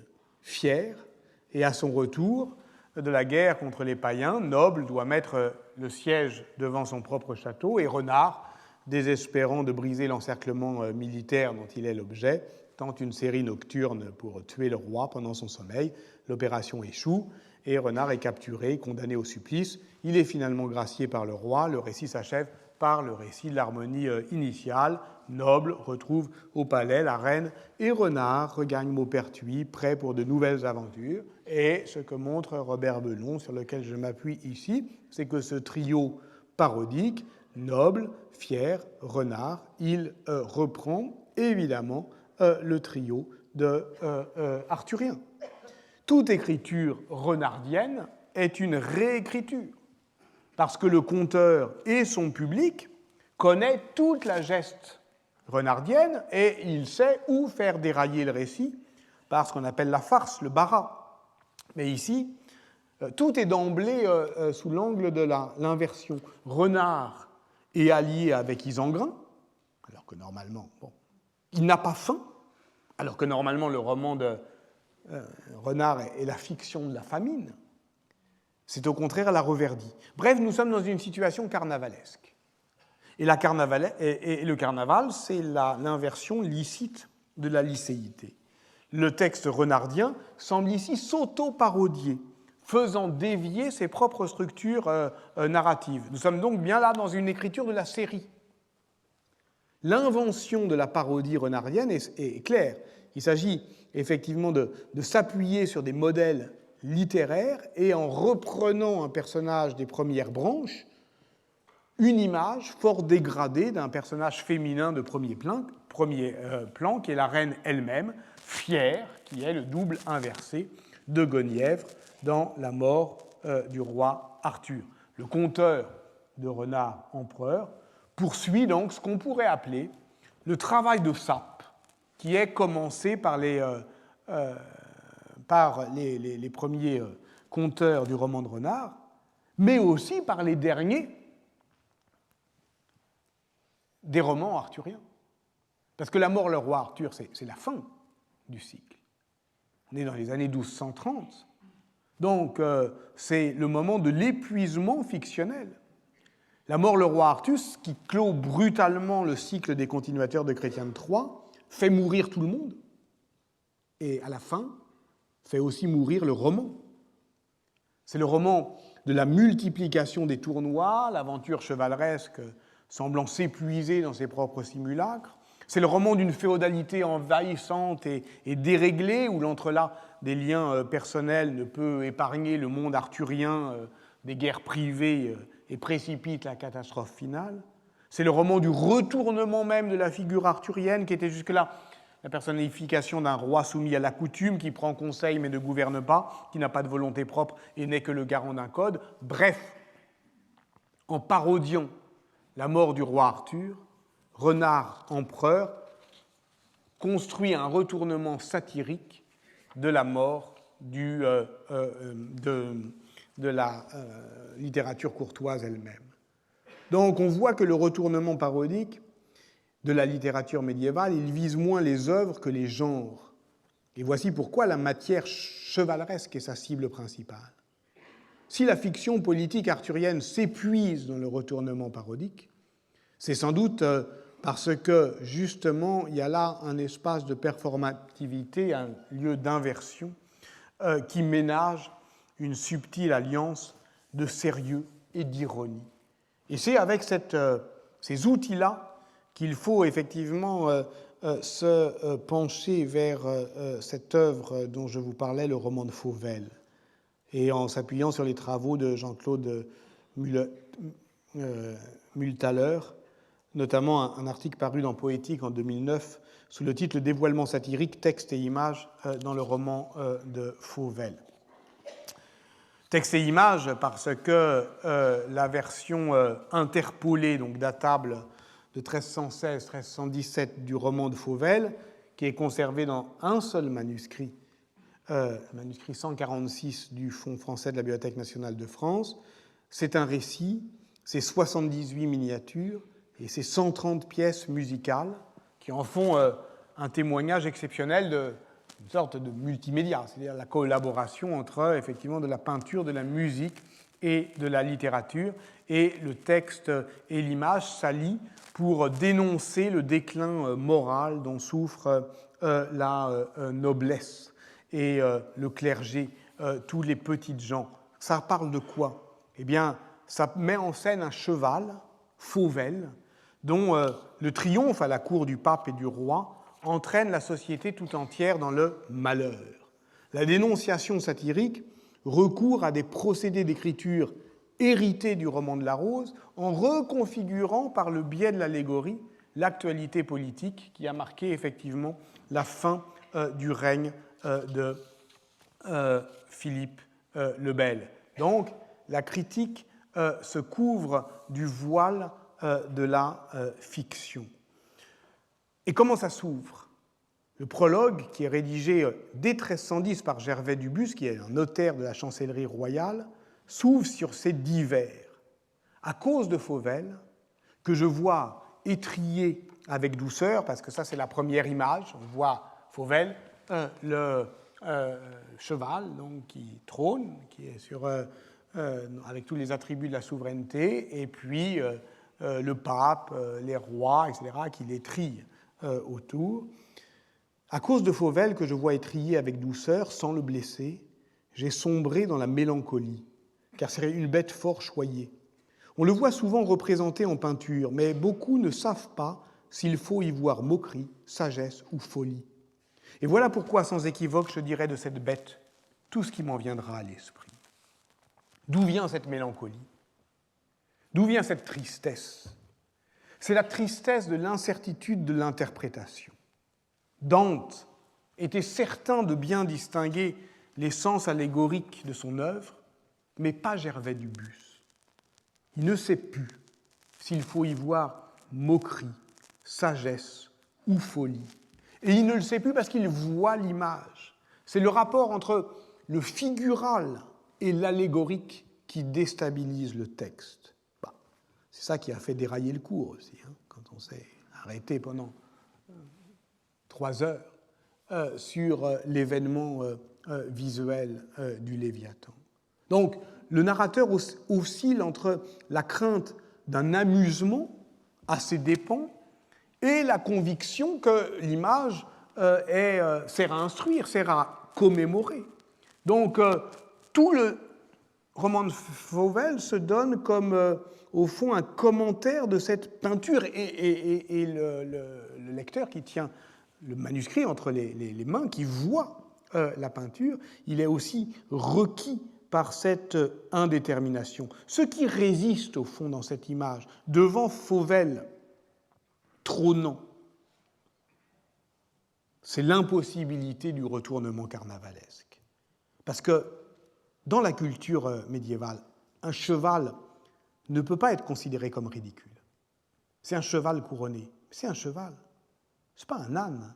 Fière, et à son retour de la guerre contre les païens, Noble doit mettre le siège devant son propre château, et Renard, désespérant de briser l'encerclement militaire dont il est l'objet, tente une série nocturne pour tuer le roi pendant son sommeil. L'opération échoue, et Renard est capturé, condamné au supplice. Il est finalement gracié par le roi. Le récit s'achève par le récit de l'harmonie initiale. Noble retrouve au palais la reine et Renard regagne Maupertuis, prêt pour de nouvelles aventures. Et ce que montre Robert Belon, sur lequel je m'appuie ici, c'est que ce trio parodique, Noble, Fière, Renard, il reprend évidemment le trio arthurien. Toute écriture renardienne est une réécriture, parce que le conteur et son public connaît toute la geste renardienne et il sait où faire dérailler le récit par ce qu'on appelle la farce, le bara. Mais ici, tout est d'emblée sous l'angle de l'inversion. Renard est allié avec Isengrin, alors que normalement, il n'a pas faim, alors que normalement le roman de Renard est la fiction de la famine. C'est au contraire la reverdie. Bref, nous sommes dans une situation carnavalesque. Et le carnaval, c'est l'inversion licite de la licéité. Le texte renardien semble ici s'auto-parodier, faisant dévier ses propres structures narratives. Nous sommes donc bien là dans une écriture de la série. L'invention de la parodie renardienne est claire. Il s'agit effectivement de s'appuyer sur des modèles littéraire et en reprenant un personnage des premières branches, une image fort dégradée d'un personnage féminin de premier plan, qui est la reine elle-même, fière, qui est le double inversé de Guenièvre dans La mort du roi Arthur. Le conteur de Renard empereur poursuit donc ce qu'on pourrait appeler le travail de sape, qui est commencé par les premiers conteurs du roman de Renard, mais aussi par les derniers des romans arthuriens. Parce que La mort, le roi Arthur, c'est la fin du cycle. On est dans les années 1230. Donc, c'est le moment de l'épuisement fictionnel. La mort, le roi Arthur, qui clôt brutalement le cycle des continuateurs de Chrétien de Troyes, fait mourir tout le monde. Et à la fin, fait aussi mourir le roman. C'est le roman de la multiplication des tournois, l'aventure chevaleresque semblant s'épuiser dans ses propres simulacres. C'est le roman d'une féodalité envahissante et déréglée, où l'entrelac des liens personnels ne peut épargner le monde arthurien des guerres privées et précipite la catastrophe finale. C'est le roman du retournement même de la figure arthurienne, qui était jusque-là la personnification d'un roi soumis à la coutume, qui prend conseil mais ne gouverne pas, qui n'a pas de volonté propre et n'est que le garant d'un code. Bref, en parodiant la mort du roi Arthur, Renard empereur construit un retournement satirique de la mort de la littérature courtoise elle-même. Donc on voit que le retournement parodique de la littérature médiévale, il vise moins les œuvres que les genres. Et voici pourquoi la matière chevaleresque est sa cible principale. Si la fiction politique arthurienne s'épuise dans le retournement parodique, c'est sans doute parce que, justement, il y a là un espace de performativité, un lieu d'inversion qui ménage une subtile alliance de sérieux et d'ironie. Et c'est avec ces outils-là qu'il faut effectivement se pencher vers cette œuvre dont je vous parlais, le roman de Fauvel, et en s'appuyant sur les travaux de Jean-Claude Mühlthaler, notamment un article paru dans Poétique en 2009 sous le titre « Le dévoilement satirique, texte et images dans le roman de Fauvel ». Texte et images parce que la version interpolée, donc datable de 1316-1317 du roman de Fauvel, qui est conservé dans un seul manuscrit, le manuscrit 146 du Fonds français de la Bibliothèque nationale de France. C'est un récit, c'est 78 miniatures et c'est 130 pièces musicales qui en font un témoignage exceptionnel d'une sorte de multimédia, c'est-à-dire la collaboration entre effectivement de la peinture, de la musique et de la littérature, et le texte et l'image s'allient pour dénoncer le déclin moral dont souffre la noblesse et le clergé, tous les petites gens. Ça parle de quoi? Eh bien, ça met en scène un cheval, Fauvel, dont le triomphe à la cour du pape et du roi entraîne la société tout entière dans le malheur. La dénonciation satirique recourt à des procédés d'écriture hérités du roman de la Rose en reconfigurant par le biais de l'allégorie l'actualité politique qui a marqué effectivement la fin du règne de Philippe le Bel. Donc, la critique se couvre du voile de la fiction. Et comment ça s'ouvre? Le prologue, qui est rédigé dès 1310 par Gervais Dubus, qui est un notaire de la chancellerie royale, s'ouvre sur ces dix vers. À cause de Fauvel, que je vois étrier avec douceur, parce que ça c'est la première image, on voit Fauvel, le cheval donc, qui trône, qui est avec tous les attributs de la souveraineté, et puis le pape, les rois, etc., qui les trient autour. À cause de Fauvel, que je vois étrier avec douceur, sans le blesser, j'ai sombré dans la mélancolie, car c'est une bête fort choyée. On le voit souvent représenté en peinture, mais beaucoup ne savent pas s'il faut y voir moquerie, sagesse ou folie. Et voilà pourquoi, sans équivoque, je dirais de cette bête tout ce qui m'en viendra à l'esprit. D'où vient cette mélancolie? D'où vient cette tristesse? C'est la tristesse de l'incertitude de l'interprétation. Dante était certain de bien distinguer les sens allégoriques de son œuvre, mais pas Gervais Dubus. Il ne sait plus s'il faut y voir moquerie, sagesse ou folie. Et il ne le sait plus parce qu'il voit l'image. C'est le rapport entre le figural et l'allégorique qui déstabilise le texte. C'est ça qui a fait dérailler le cours aussi, quand on s'est arrêté pendant 3 heures sur l'événement visuel du Léviathan. Donc, le narrateur oscille entre la crainte d'un amusement à ses dépens et la conviction que l'image sert à instruire, sert à commémorer. Donc, tout le roman de Fauvel se donne comme, au fond, un commentaire de cette peinture, et le lecteur qui tient le manuscrit entre les mains, qui voit la peinture, il est aussi requis par cette indétermination. Ce qui résiste, au fond, dans cette image, devant Fauvel trônant, c'est l'impossibilité du retournement carnavalesque. Parce que dans la culture médiévale, un cheval ne peut pas être considéré comme ridicule. C'est un cheval couronné. C'est un cheval. Ce n'est pas un âne.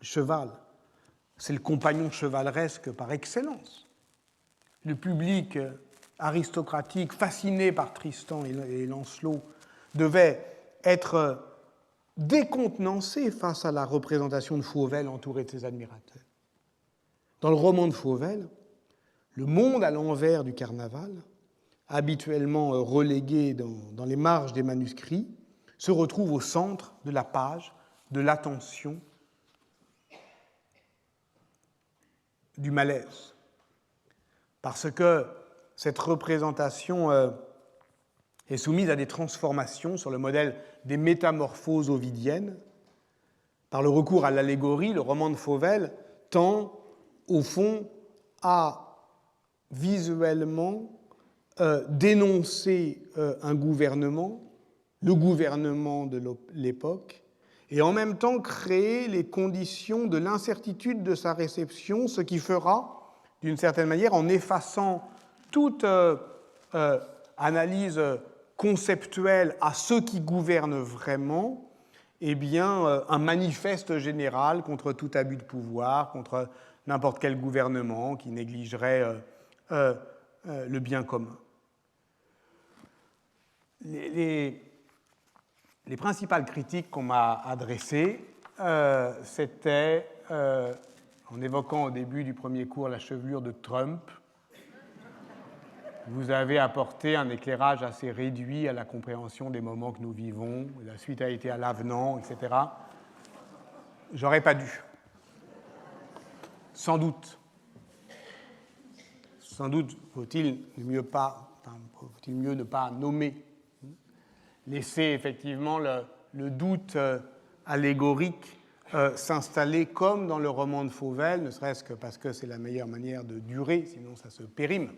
Le cheval, c'est le compagnon chevaleresque par excellence. Le public aristocratique, fasciné par Tristan et Lancelot, devait être décontenancé face à la représentation de Fauvel entouré de ses admirateurs. Dans le roman de Fauvel, le monde à l'envers du carnaval, habituellement relégué dans les marges des manuscrits, se retrouve au centre de la page, de l'attention, du malaise. Parce que cette représentation est soumise à des transformations sur le modèle des métamorphoses ovidiennes. Par le recours à l'allégorie, le roman de Fauvel tend, au fond, à visuellement dénoncer un gouvernement, le gouvernement de l'époque, et en même temps créer les conditions de l'incertitude de sa réception, ce qui fera, d'une certaine manière, en effaçant toute analyse conceptuelle à ceux qui gouvernent vraiment, eh bien, un manifeste général contre tout abus de pouvoir, contre n'importe quel gouvernement qui négligerait le bien commun. Les principales critiques qu'on m'a adressées, c'était, en évoquant au début du premier cours la chevelure de Trump, vous avez apporté un éclairage assez réduit à la compréhension des moments que nous vivons, la suite a été à l'avenant, etc. J'aurais pas dû. Sans doute. Sans doute faut-il mieux ne pas nommer. Laisser effectivement le doute allégorique s'installer comme dans le roman de Fauvel, ne serait-ce que parce que c'est la meilleure manière de durer, sinon ça se périme.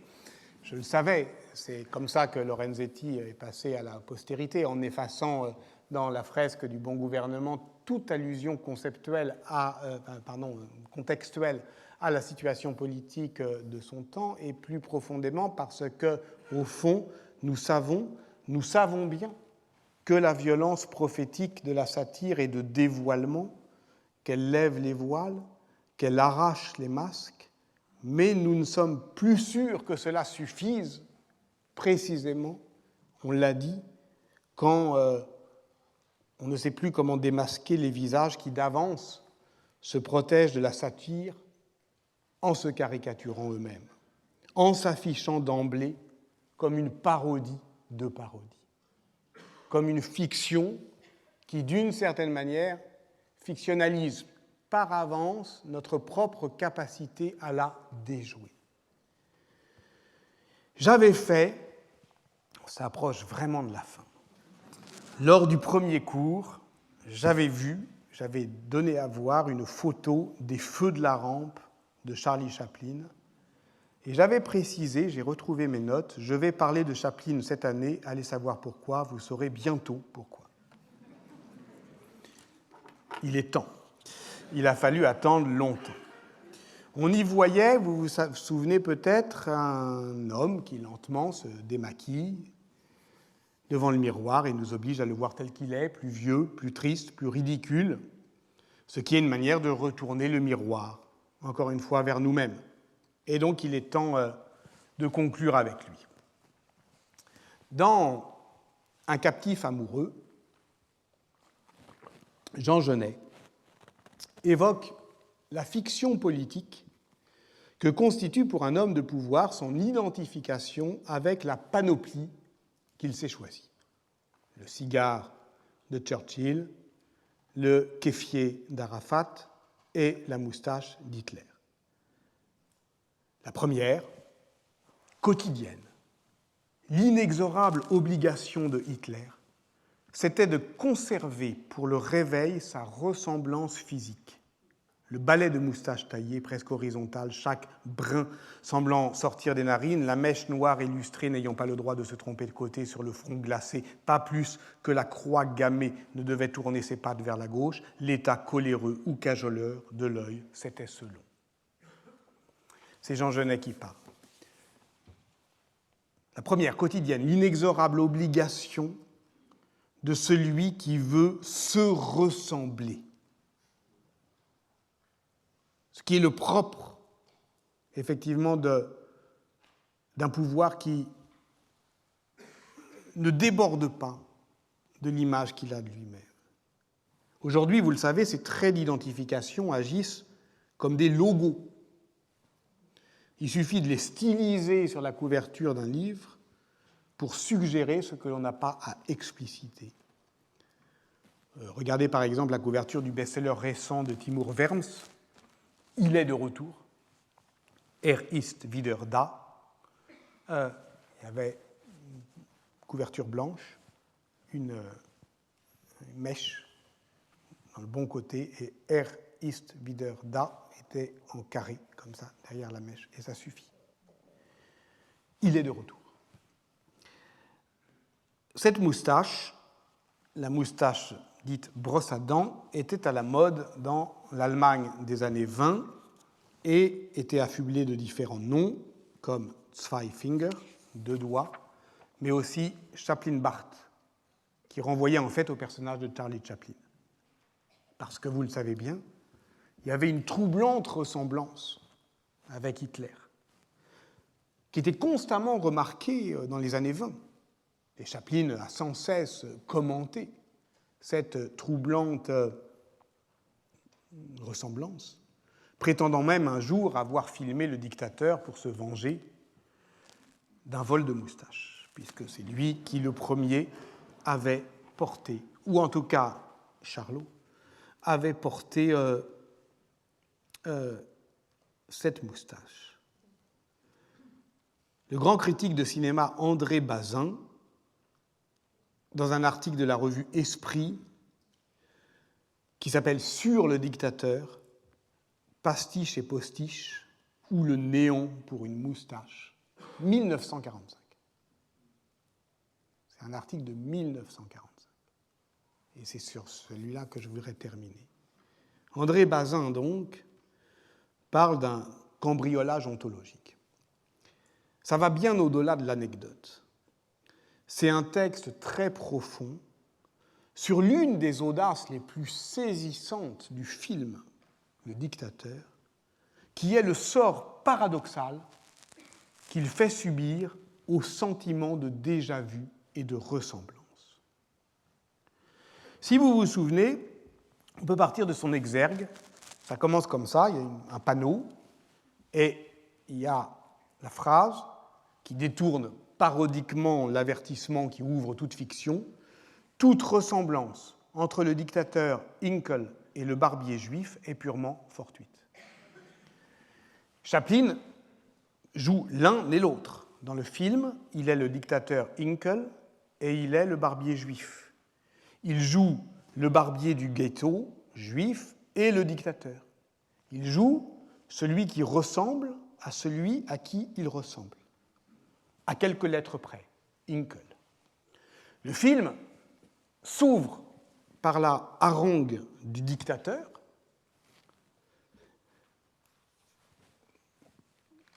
Je le savais, c'est comme ça que Lorenzetti est passé à la postérité, en effaçant dans la fresque du bon gouvernement toute allusion contextuelle à la situation politique de son temps, et plus profondément parce que, au fond, nous savons bien que la violence prophétique de la satire est de dévoilement, qu'elle lève les voiles, qu'elle arrache les masques, mais nous ne sommes plus sûrs que cela suffise, précisément, on l'a dit, quand on ne sait plus comment démasquer les visages qui d'avance se protègent de la satire en se caricaturant eux-mêmes, en s'affichant d'emblée comme une parodie de parodie, comme une fiction qui, d'une certaine manière, fictionnalise par avance notre propre capacité à la déjouer. J'avais fait, on s'approche vraiment de la fin, lors du premier cours, j'avais donné à voir une photo des feux de la rampe de Charlie Chaplin, et j'avais précisé, j'ai retrouvé mes notes, je vais parler de Chaplin cette année, allez savoir pourquoi, vous saurez bientôt pourquoi. Il est temps. Il a fallu attendre longtemps. On y voyait, vous vous souvenez peut-être, un homme qui lentement se démaquille devant le miroir et nous oblige à le voir tel qu'il est, plus vieux, plus triste, plus ridicule, ce qui est une manière de retourner le miroir, encore une fois, vers nous-mêmes. Et donc, il est temps de conclure avec lui. Dans Un captif amoureux, Jean Genet évoque la fiction politique que constitue pour un homme de pouvoir son identification avec la panoplie qu'il s'est choisie. Le cigare de Churchill, le kéfier d'Arafat et la moustache d'Hitler. La première, quotidienne, l'inexorable obligation de Hitler, c'était de conserver pour le réveil sa ressemblance physique. Le balai de moustache taillée, presque horizontale, chaque brin semblant sortir des narines, la mèche noire et lustrée n'ayant pas le droit de se tromper de côté sur le front glacé, pas plus que la croix gammée ne devait tourner ses pattes vers la gauche, l'état coléreux ou cajoleur de l'œil, c'était selon. C'est Jean Genet qui parle. La première, quotidienne, l'inexorable obligation de celui qui veut se ressembler. Ce qui est le propre, effectivement, d'un pouvoir qui ne déborde pas de l'image qu'il a de lui-même. Aujourd'hui, vous le savez, ces traits d'identification agissent comme des logos. Il suffit de les styliser sur la couverture d'un livre pour suggérer ce que l'on n'a pas à expliciter. Regardez par exemple la couverture du best-seller récent de Timur Verms, « Il est de retour », « ist wieder da ». Il y avait une couverture blanche, une mèche dans le bon côté, et « ist wieder da » était en carré, comme ça, derrière la mèche, et ça suffit. Il est de retour. Cette moustache, la moustache dite brosse à dents, était à la mode dans l'Allemagne des années 20 et était affublée de différents noms, comme Zwei Finger, deux doigts, mais aussi Chaplin-Bart, qui renvoyait en fait au personnage de Charlie Chaplin. Parce que vous le savez bien, il y avait une troublante ressemblance avec Hitler, qui était constamment remarquée dans les années 20. Et Chaplin a sans cesse commenté cette troublante ressemblance, prétendant même un jour avoir filmé le dictateur pour se venger d'un vol de moustache, puisque c'est lui qui, le premier, avait porté, ou en tout cas Charlot, avait porté cette moustache. Le grand critique de cinéma André Bazin, dans un article de la revue Esprit, qui s'appelle « Sur le dictateur, pastiche et postiche, ou le néon pour une moustache », 1945. C'est un article de 1945. Et c'est sur celui-là que je voudrais terminer. André Bazin, donc, parle d'un cambriolage ontologique. Ça va bien au-delà de l'anecdote. C'est un texte très profond sur l'une des audaces les plus saisissantes du film Le Dictateur, qui est le sort paradoxal qu'il fait subir au sentiment de déjà-vu et de ressemblance. Si vous vous souvenez, on peut partir de son exergue. Ça commence comme ça, il y a un panneau, et il y a la phrase qui détourne parodiquement l'avertissement qui ouvre toute fiction. Toute ressemblance entre le dictateur Hinkle et le barbier juif est purement fortuite. Chaplin joue l'un et l'autre. Dans le film, il est le dictateur Hinkle et il est le barbier juif. Il joue le barbier du ghetto juif et le dictateur. Il joue celui qui ressemble à celui à qui il ressemble, à quelques lettres près, Hinkle. Le film s'ouvre par la harangue du dictateur,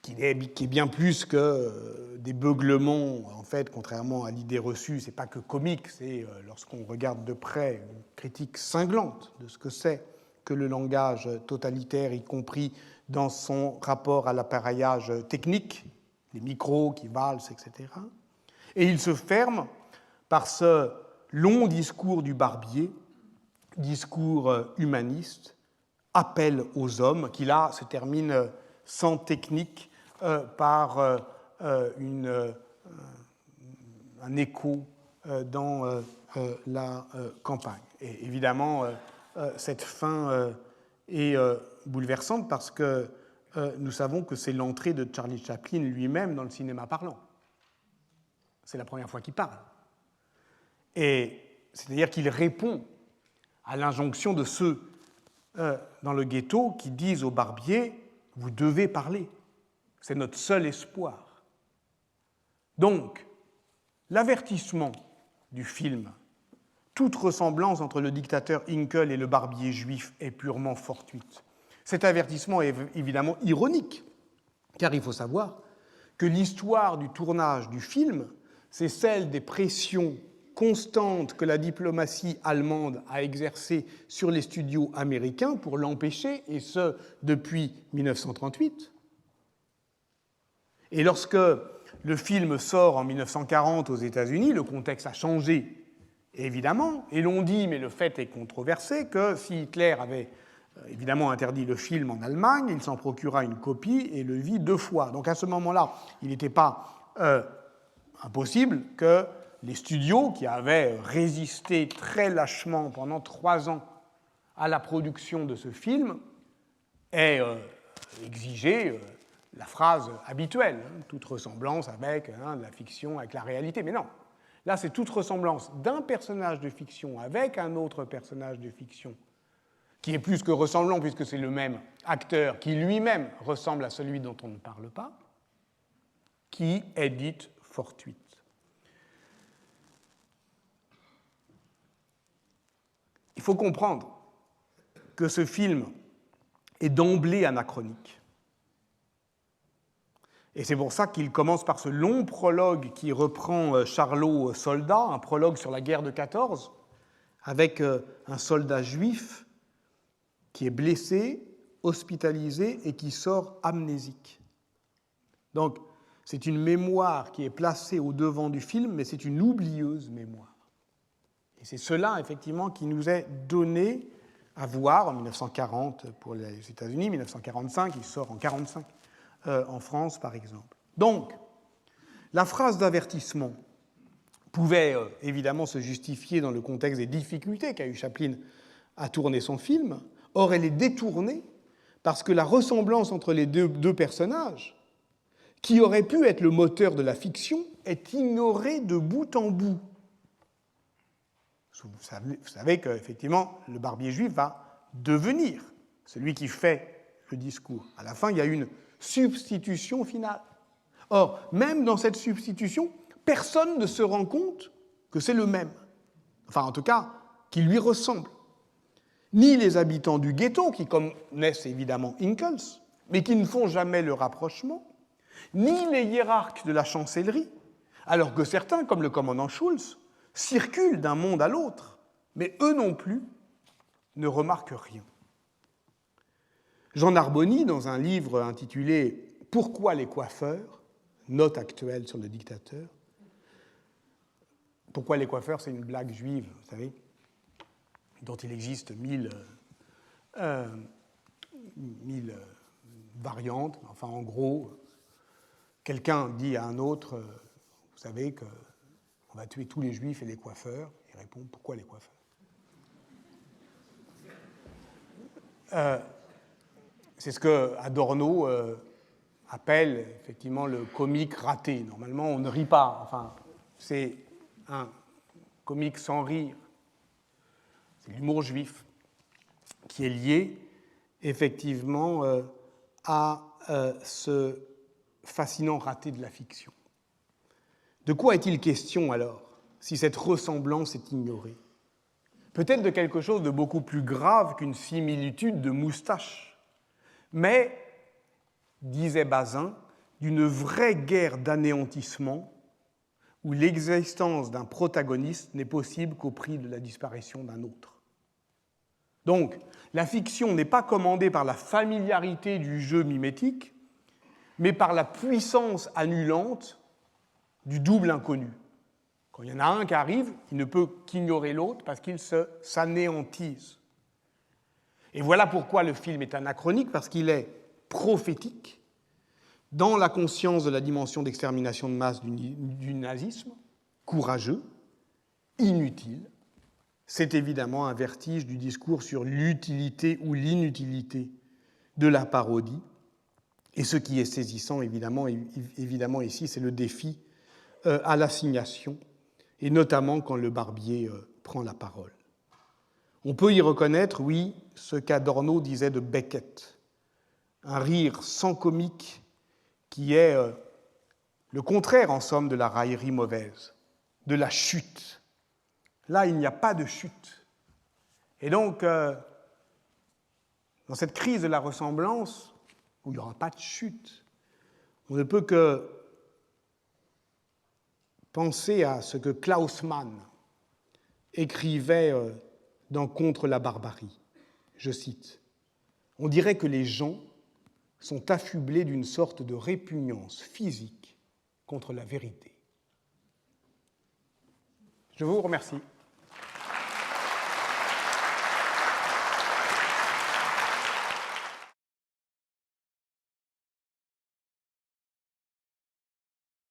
qui est bien plus que des beuglements, en fait, contrairement à l'idée reçue, c'est pas que comique, c'est, lorsqu'on regarde de près, une critique cinglante de ce que c'est que le langage totalitaire, y compris dans son rapport à l'appareillage technique, les micros qui valsent, etc. Et il se ferme par ce long discours du barbier, discours humaniste, appel aux hommes, qui là se termine sans technique par un écho dans la campagne. Et évidemment, cette fin est bouleversante parce que nous savons que c'est l'entrée de Charlie Chaplin lui-même dans le cinéma parlant. C'est la première fois qu'il parle. Et c'est-à-dire qu'il répond à l'injonction de ceux dans le ghetto qui disent au barbier « vous devez parler, c'est notre seul espoir ». Donc, l'avertissement du film, toute ressemblance entre le dictateur Hinkle et le barbier juif est purement fortuite. Cet avertissement est évidemment ironique, car il faut savoir que l'histoire du tournage du film, c'est celle des pressions constantes que la diplomatie allemande a exercées sur les studios américains pour l'empêcher, et ce, depuis 1938. Et lorsque le film sort en 1940 aux États-Unis, le contexte a changé, évidemment, et l'on dit, mais le fait est controversé, que si Hitler avait évidemment interdit le film en Allemagne, il s'en procura une copie et le vit 2 fois. Donc à ce moment-là, il n'était pas impossible que les studios, qui avaient résisté très lâchement pendant 3 ans à la production de ce film, aient exigé la phrase habituelle, toute ressemblance avec la fiction, avec la réalité. Mais non, là c'est toute ressemblance d'un personnage de fiction avec un autre personnage de fiction, qui est plus que ressemblant, puisque c'est le même acteur qui lui-même ressemble à celui dont on ne parle pas, qui est dite fortuite. Il faut comprendre que ce film est d'emblée anachronique. Et c'est pour ça qu'il commence par ce long prologue qui reprend Charlot Soldat, un prologue sur la guerre de 14, avec un soldat juif qui est blessé, hospitalisé et qui sort amnésique. Donc, c'est une mémoire qui est placée au devant du film, mais c'est une oublieuse mémoire. Et c'est cela, effectivement, qui nous est donné à voir en 1940 pour les États-Unis, 1945, il sort en 1945 en France, par exemple. Donc, la phrase d'avertissement pouvait évidemment se justifier dans le contexte des difficultés qu'a eu Chaplin à tourner son film. Or, elle est détournée parce que la ressemblance entre les deux personnages, qui aurait pu être le moteur de la fiction, est ignorée de bout en bout. Vous savez qu'effectivement, le barbier juif va devenir celui qui fait le discours. À la fin, il y a une substitution finale. Or, même dans cette substitution, personne ne se rend compte que c'est le même. Enfin, en tout cas, qu'il lui ressemble. Ni les habitants du ghetto, qui connaissent évidemment Hinkle, mais qui ne font jamais le rapprochement, ni les hiérarques de la chancellerie, alors que certains, comme le commandant Schulz, circulent d'un monde à l'autre, mais eux non plus ne remarquent rien. Jean Narboni, dans un livre intitulé « Pourquoi les coiffeurs ?», note actuelle sur le dictateur. Pourquoi les coiffeurs, c'est une blague juive, vous savez, dont il existe mille variantes. Enfin, en gros, quelqu'un dit à un autre, vous savez qu'on va tuer tous les juifs et les coiffeurs. Il répond, pourquoi les coiffeurs ? C'est ce que Adorno appelle effectivement le comique raté. Normalement, on ne rit pas. Enfin, c'est un comique sans rire. C'est l'humour juif qui est lié effectivement à ce fascinant raté de la fiction. De quoi est-il question alors, si cette ressemblance est ignorée ? Peut-être de quelque chose de beaucoup plus grave qu'une similitude de moustache, mais, disait Bazin, d'une vraie guerre d'anéantissement où l'existence d'un protagoniste n'est possible qu'au prix de la disparition d'un autre. Donc, la fiction n'est pas commandée par la familiarité du jeu mimétique, mais par la puissance annulante du double inconnu. Quand il y en a un qui arrive, il ne peut qu'ignorer l'autre parce qu'ils s'anéantissent. Et voilà pourquoi le film est anachronique, parce qu'il est prophétique dans la conscience de la dimension d'extermination de masse du nazisme, courageux, inutile. C'est évidemment un vertige du discours sur l'utilité ou l'inutilité de la parodie. Et ce qui est saisissant, évidemment ici, c'est le défi à l'assignation, et notamment quand le barbier prend la parole. On peut y reconnaître, oui, ce qu'Adorno disait de Beckett, un rire sans comique qui est le contraire, en somme, de la raillerie mauvaise, de la chute. Là, il n'y a pas de chute. Et donc, dans cette crise de la ressemblance, où il n'y aura pas de chute, on ne peut que penser à ce que Klaus Mann écrivait dans Contre la barbarie. Je cite, « On dirait que les gens sont affublés d'une sorte de répugnance physique contre la vérité. » Je vous remercie.